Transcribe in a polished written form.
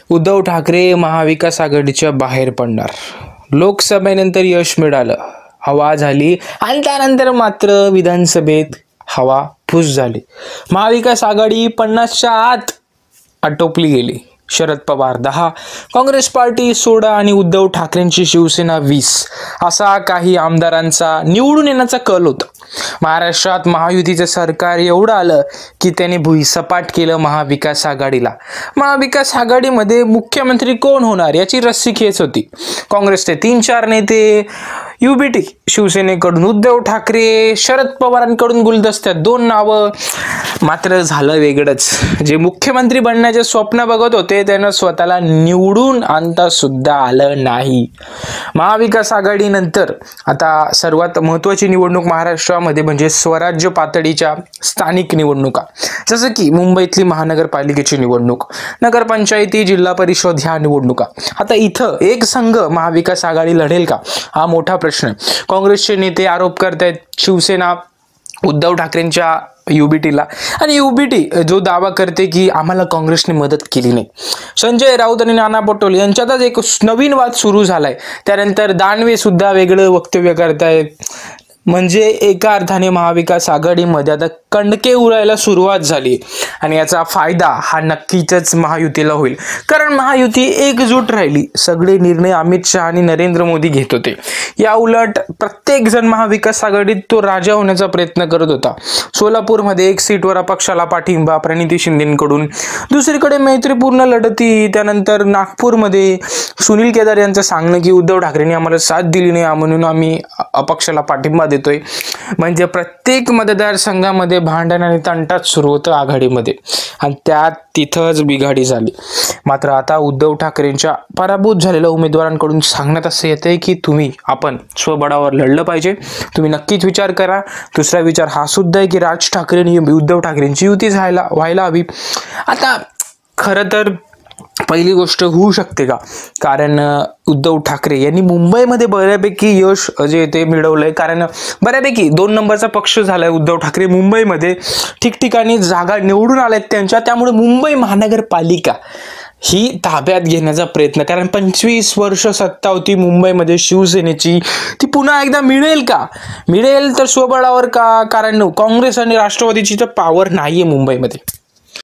उद्धव ठाकरे महाविकास आघाडीच्या बाहेर पडणार. लोकसभेनंतर यश मिळालं, हवा झाली आणि त्यानंतर मात्र विधानसभेत हवा फुस झाली. महाविकास आघाडी 50च्या आत आटोपली गेली. शरद पवार 10, काँग्रेस पार्टी 16 आणि उद्धव ठाकरेंची शिवसेना 20 असा काही आमदारांचा निवडून येण्याचा कल होता. महाराष्ट्रात महायुतीचं सरकार एवढं आलं की त्याने भुईसपाट केलं महाविकास आघाडीला. महाविकास आघाडीमध्ये मुख्यमंत्री कोण होणार याची रस्सीखेच होती. काँग्रेसचे 3-4 नेते, UBT शिवसेनेकडून उद्धव ठाकरे, शरद पवारांकडून गुलदस्त्यात 2 नावं. मात्र झालं वेगळंच. जे मुख्यमंत्री बनण्याचे स्वप्न बघत होते त्यांना स्वतःला निवडून आणता सुद्धा आलं नाही. महाविकास आघाडीनंतर आता सर्वात महत्त्वाची निवडणूक महाराष्ट्रामध्ये म्हणजे स्वराज्य पातळीच्या स्थानिक निवडणुका, जसं की मुंबईतली महानगरपालिकेची निवडणूक, नगरपंचायती, जिल्हा परिषद ह्या निवडणुका. आता इथं एक संघ महाविकास आघाडी लढेल का हा मोठा प्रश्न. काँग्रेसचे नेते आरोप करतायत शिवसेना उद्धव ठाकरेंच्या UBTला आणि UBT जो दावा करते की आम्हाला काँग्रेसने मदत केली नाही. संजय राऊत आणि नाना पटोले यांच्यातच एक नवीन वाद सुरू झालाय. त्यानंतर दानवे सुद्धा वेगळं वक्तव्य करतायत. म्हणजे एका अर्थाने महाविकास आघाडीमध्ये आता कणके उरायला सुरुवात झाली आणि याचा फायदा हा नक्कीच महायुतीला होईल. कारण महायुती एकजूट राहिली. सगळे निर्णय अमित शहा आणि नरेंद्र मोदी घेत होते. या उलट प्रत्येक जण महाविकास आघाडीत तो राजा होण्याचा प्रयत्न करत होता. सोलापूरमध्ये 1 सीटवर अपक्षाला पाठिंबा प्रणिती शिंदेकडून, दुसरीकडे मैत्रीपूर्ण लढती. त्यानंतर नागपूरमध्ये सुनील केदार यांचं सांगणं की उद्धव ठाकरेंनी आम्हाला साथ दिली नाही म्हणून आम्ही अपक्षाला पाठिंबा देतोय. म्हणजे प्रत्येक मतदारसंघामध्ये भांडण आणि तंटाच सुरू होतं आघाडीमध्ये आणि त्यात तिथंच बिघाडी झाली. मात्र आता उद्धव ठाकरेंच्या पराभूत झालेल्या उमेदवारांकडून सांगण्यात असं येतंय की आपण स्वबळावर लढलं पाहिजे. तुम्ही नक्कीच विचार करा. दुसरा विचार हा सुद्धा आहे की राज ठाकरे आणि उद्धव ठाकरेंची युती व्हायला हवी. आता खरं तर पहिली गोष्ट होऊ शकते का, कारण उद्धव ठाकरे यांनी मुंबईमध्ये बऱ्यापैकी यश जे ते मिळवलंय. कारण बऱ्यापैकी 2 नंबरचा पक्ष झालाय उद्धव ठाकरे. मुंबईमध्ये ठिकठिकाणी जागा निवडून आल्यात त्यांच्या. त्यामुळे मुंबई महानगरपालिका ही ताब्यात घेण्याचा प्रयत्न, कारण 25 वर्ष सत्ता होती मुंबईमध्ये शिवसेनेची, ती पुन्हा एकदा मिळेल का? मिळेल तर स्वबळावर का? कारण काँग्रेस आणि राष्ट्रवादीची तर पॉवर नाहीये मुंबईमध्ये.